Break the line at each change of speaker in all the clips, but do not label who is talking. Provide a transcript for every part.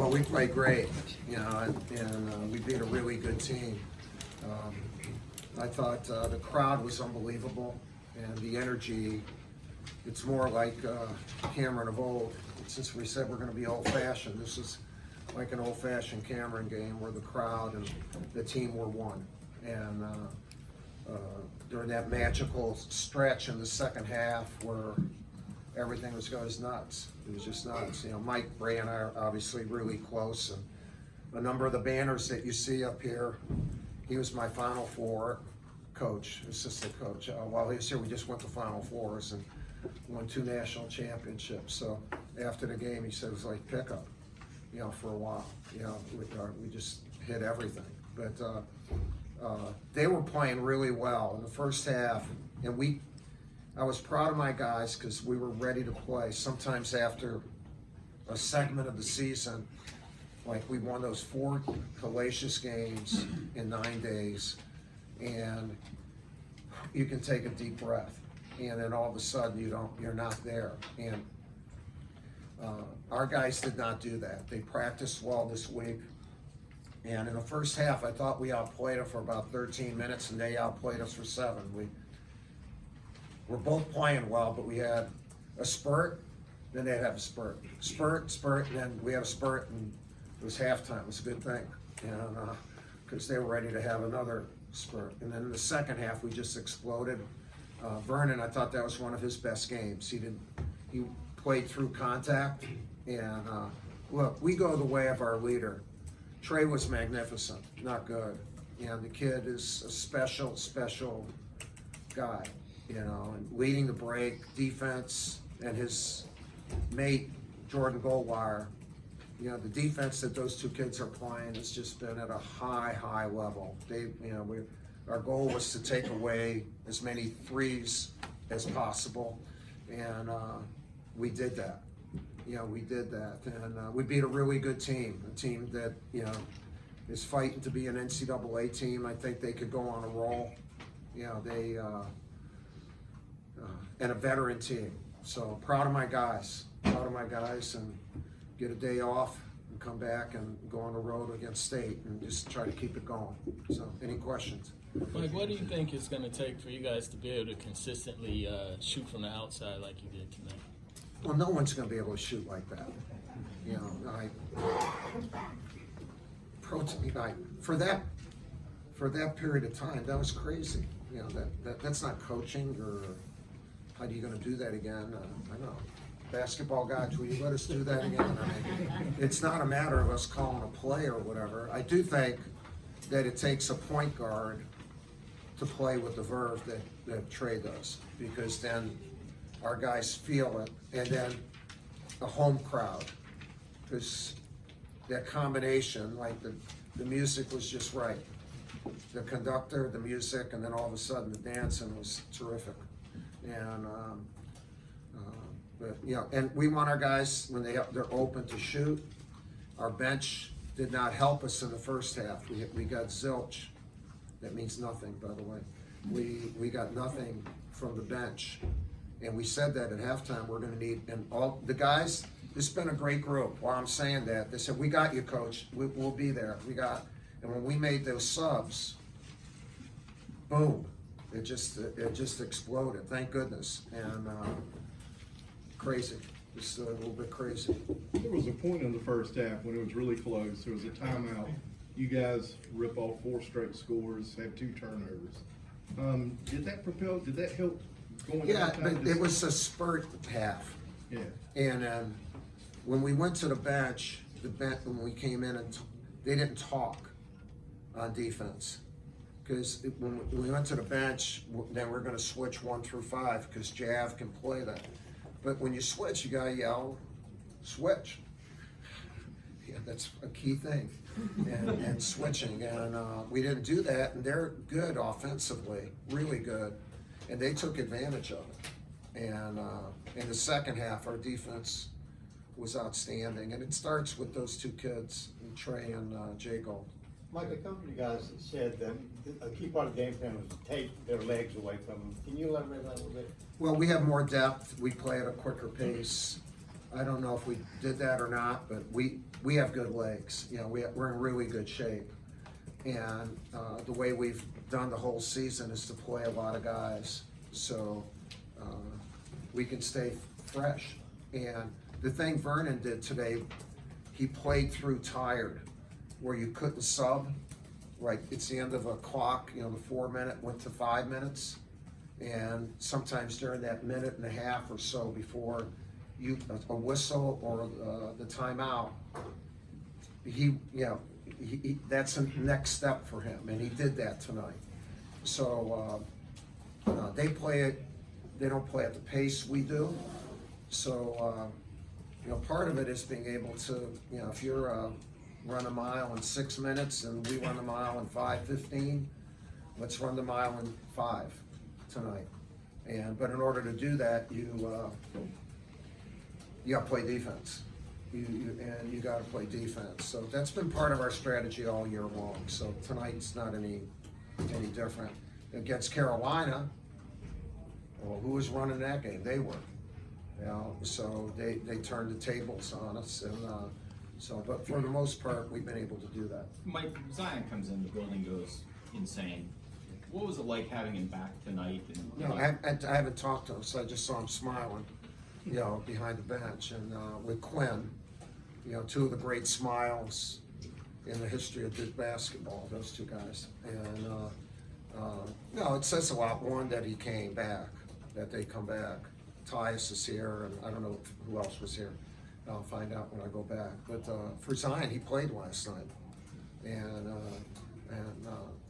Well, we played great, you know, and we beat a really good team. I thought the crowd was unbelievable, and the energy, it's more like Cameron of old. Since we said we're going to be old-fashioned, this is like an old-fashioned Cameron game where the crowd and the team were one. And during that magical stretch in the second half where everything was going nuts, it was just nuts. You know, Mike, Ray, and I are obviously really close, and a number of the banners that you see up here, he was my Final Four coach, assistant coach. While he was here, we just went to Final Fours and won 2 national championships. So after the game, he said it was like pickup, you know, for a while. You know, we just hit everything. But they were playing really well in the first half, and I was proud of my guys because we were ready to play. Sometimes after a segment of the season, like we won those 4 hellacious games in 9 days, and you can take a deep breath, and then all of a sudden you're not there. And our guys did not do that. They practiced well this week, and in the first half, I thought we outplayed them for about 13 minutes, and they outplayed us for 7. We're both playing well, but we had a spurt, then they'd have a spurt, and then we had a spurt, and it was halftime. It was a good thing, and because they were ready to have another spurt. And then in the second half, we just exploded. Vernon, I thought that was one of his best games. He played through contact, and look, we go the way of our leader. Trey was magnificent, not good. And the kid is a special guy, you know, and leading the break, defense, and his mate, Jordan Goldwire. You know, the defense that those 2 kids are playing has just been at a high level. Our goal was to take away as many threes as possible, and we did that. You know, we did that, and we beat a really good team, a team that, you know, is fighting to be an NCAA team. I think they could go on a roll. You know, and a veteran team. So proud of my guys, and get a day off and come back and go on the road against State and just try to keep it going. So, any questions?
Mike, what do you think it's going to take for you guys to be able to consistently shoot from the outside like you did tonight?
Well, no one's going to be able to shoot like that. You know, for that period of time, that was crazy. You know, that's not coaching, or how are you going to do that again? I know. Basketball guys, will you let us do that again? I mean, it's not a matter of us calling a play or whatever. I do think that it takes a point guard to play with the verve that Trey does, because then our guys feel it, and then the home crowd, because that combination, like the music was just right. The conductor, the music, and then all of a sudden the dancing was terrific. And but, you know, and we want our guys, when they're open to shoot. Our bench did not help us in the first half. We got zilch. That means nothing, by the way. We got nothing from the bench, and we said that at halftime we're going to need, and all the guys. This has been a great group. While I'm saying that, they said, "We got you, coach. We'll be there." And when we made those subs, boom, it just exploded. Thank goodness. And crazy, just a little bit crazy.
There was a point in the first half when it was really close. There was a timeout. You guys rip off 4 straight scores, have 2 turnovers. Did that help going?
Yeah, but it was a spurt half.
Yeah.
And when we went to the bench, when we came in, and they didn't talk on defense, because when we went to the bench, then we're going to switch 1 through 5 because Jav can play that. But when you switch, you got to yell, switch. Yeah, that's a key thing, and switching. And we didn't do that, and they're good offensively, really good, and they took advantage of it. And in the second half, our defense was outstanding, and it starts with those 2 kids, Trey and Jay Gold.
Mike, a couple of you guys said that a key part of the game plan was to take their legs away from them. Can you elaborate on that a little bit?
Well, we have more depth. We play at a quicker pace. I don't know if we did that or not, but we have good legs. You know, we're in really good shape. And the way we've done the whole season is to play a lot of guys, so we can stay fresh. And the thing Vernon did today, he played through tired, where you couldn't sub. Like, it's the end of a clock, you know, the 4 minute went to 5 minutes. And sometimes during that minute and a half or so before a whistle or the timeout, he that's the next step for him, and he did that tonight. So they don't play at the pace we do. So part of it is being able to, if you're run a mile in 6 minutes and we run a mile in 5:15, let's run the mile in 5 tonight. But in order to do that, you got to play defense. You got to play defense. So that's been part of our strategy all year long. So tonight's not any different. Against Carolina, well, who was running that game? They were. So they turned the tables on us, and but for the most part, we've been able to do that.
Mike, Zion comes in, the building goes insane. What was it like having him back tonight?
I haven't talked to him, so I just saw him smiling, behind the bench, and with Quinn, two of the great smiles in the history of Duke basketball, those two guys. And it says a lot. One, that he came back, that they come back. Tyus is here, and I don't know who else was here. I'll find out when I go back. But for Zion, he played last night, and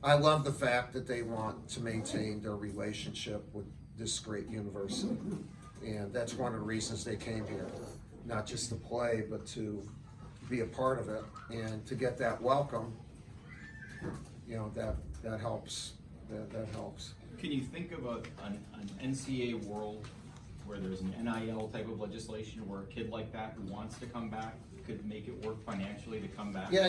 I love the fact that they want to maintain their relationship with this great university, and that's one of the reasons they came here, not just to play, but to be a part of it and to get that welcome. That helps. That helps.
Can you think of an NCAA world where there's an NIL type of legislation where a kid like that who wants to come back could make it work financially to come back?
Yeah,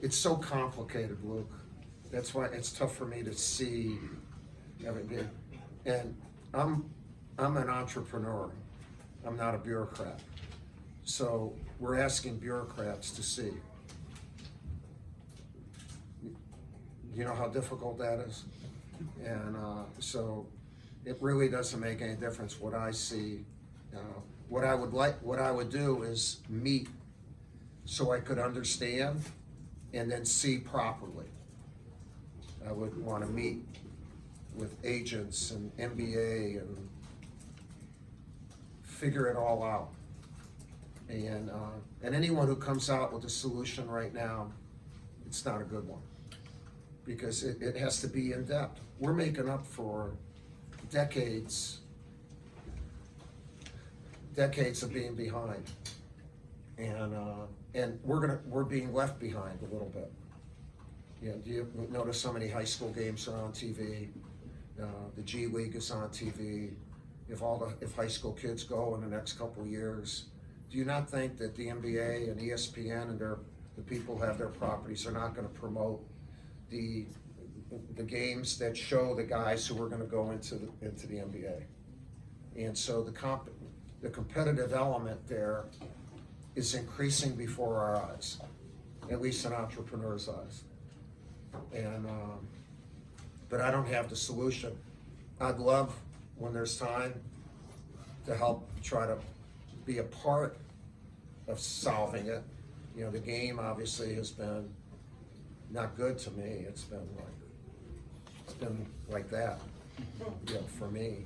it's so complicated, Luke. That's why it's tough for me to see everything. And I'm an entrepreneur. I'm not a bureaucrat. So we're asking bureaucrats to see. You know how difficult that is? And so it really doesn't make any difference what I see. What I would do is meet so I could understand and then see properly. I would want to meet with agents and MBA and figure it all out. And anyone who comes out with a solution right now, it's not a good one, because it has to be in depth. We're making up for decades of being behind, and we're being left behind a little bit. Do you notice so many high school games are on TV? The G League is on TV. If high school kids go in the next couple of years, do you not think that the NBA and ESPN and the people who have their properties are not going to promote the games that show the guys who are going to go into the NBA? And so the competitive element there is increasing before our eyes, at least in entrepreneurs' eyes. And but I don't have the solution. I'd love, when there's time, to help try to be a part of solving it. The game obviously has been not good to me. It's been like that, for me.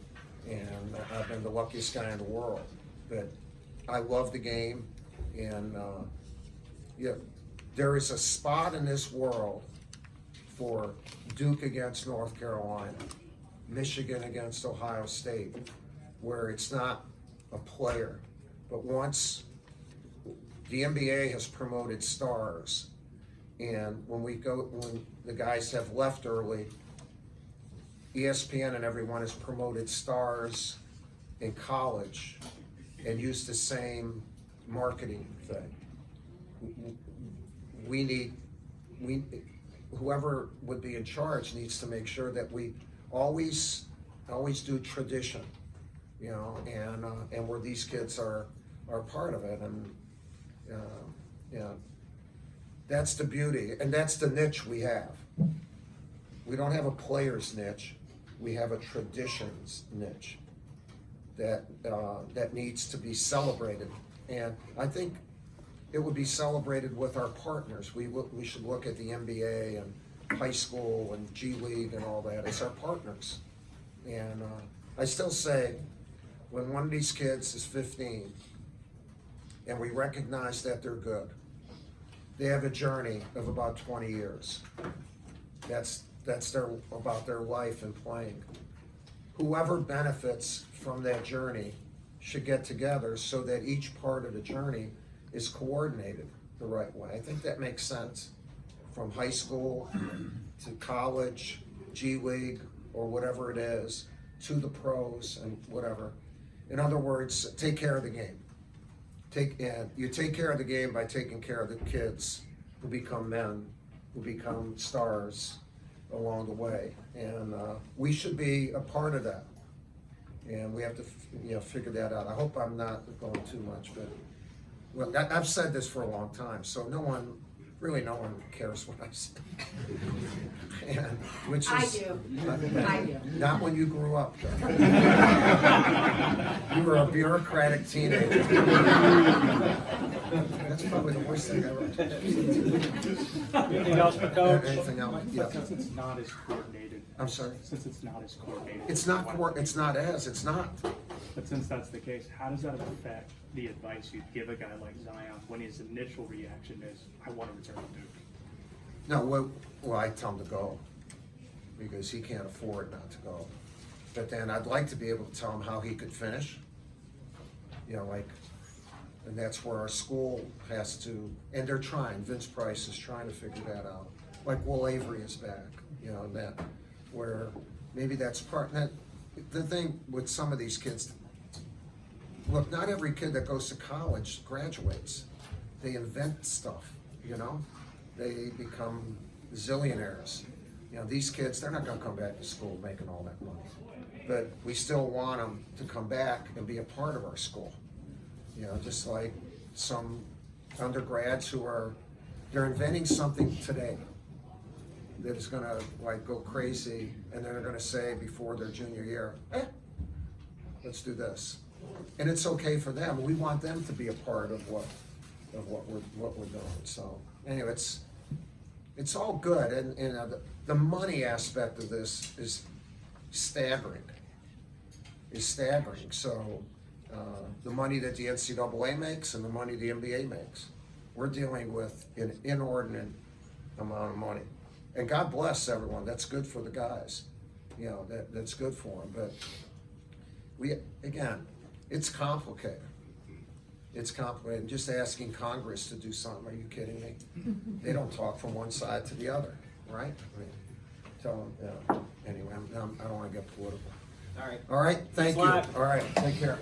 And I've been the luckiest guy in the world. But I love the game, and there is a spot in this world for Duke against North Carolina, Michigan against Ohio State, where it's not a player, but once the NBA has promoted stars, and when the guys have left early, ESPN and everyone has promoted stars in college and used the same marketing thing. Whoever would be in charge needs to make sure that we always do tradition, and where these kids are are part of it, and yeah, that's the beauty, and that's the niche we have. We don't have a player's niche, we have a traditions niche that needs to be celebrated, and I think it would be celebrated with our partners. We should look at the NBA and high school and G League and all that as our partners. And I still say, when one of these kids is 15 and we recognize that they're good, they have a journey of about 20 years. That's about their life and playing. Whoever benefits from that journey should get together so that each part of the journey is coordinated the right way. I think that makes sense. From high school to college, G League, or whatever it is, to the pros and whatever. In other words, take care of the game. You take care of the game by taking care of the kids who become men, who become stars along the way. And we should be a part of that. And we have to figure that out. I hope I'm not going too much, but well, I've said this for a long time, so no one cares what I say. And, which is,
I do. I do.
Not when you grew up, though. You were a bureaucratic teenager. That's probably the worst thing ever.
Anything else for Coach?
Anything else? Yeah.
Since it's not as coordinated.
I'm sorry?
Since it's not as coordinated.
It's not. It's not.
But since that's the case, how does that affect the advice you'd give a guy like Zion when his initial reaction is, I want to return to Duke?
No, well, I tell him to go because he can't afford not to go. But then I'd like to be able to tell him how he could finish. And that's where our school has to, and they're trying. Vince Price is trying to figure that out. Like Will Avery is back, that where maybe that's part. That the thing with some of these kids. Look, not every kid that goes to college graduates. They invent stuff, They become zillionaires. These kids, they're not gonna come back to school making all that money. But we still want them to come back and be a part of our school. Just like some undergrads they're inventing something today that is gonna go crazy, and then they're gonna say before their junior year, let's do this. And it's okay for them. We want them to be a part of what we're doing. So anyway, it's all good, and the money aspect of this is staggering. So the money that the NCAA makes and the money the NBA makes, we're dealing with an inordinate amount of money. And God bless everyone. That's good for the guys. That's good for them. But it's complicated. It's complicated. Just asking Congress to do something, are you kidding me? They don't talk from one side to the other, right? Tell them, anyway, I don't want to get political.
All right.
All right, thank you.
Thanks a lot.
All right, take care.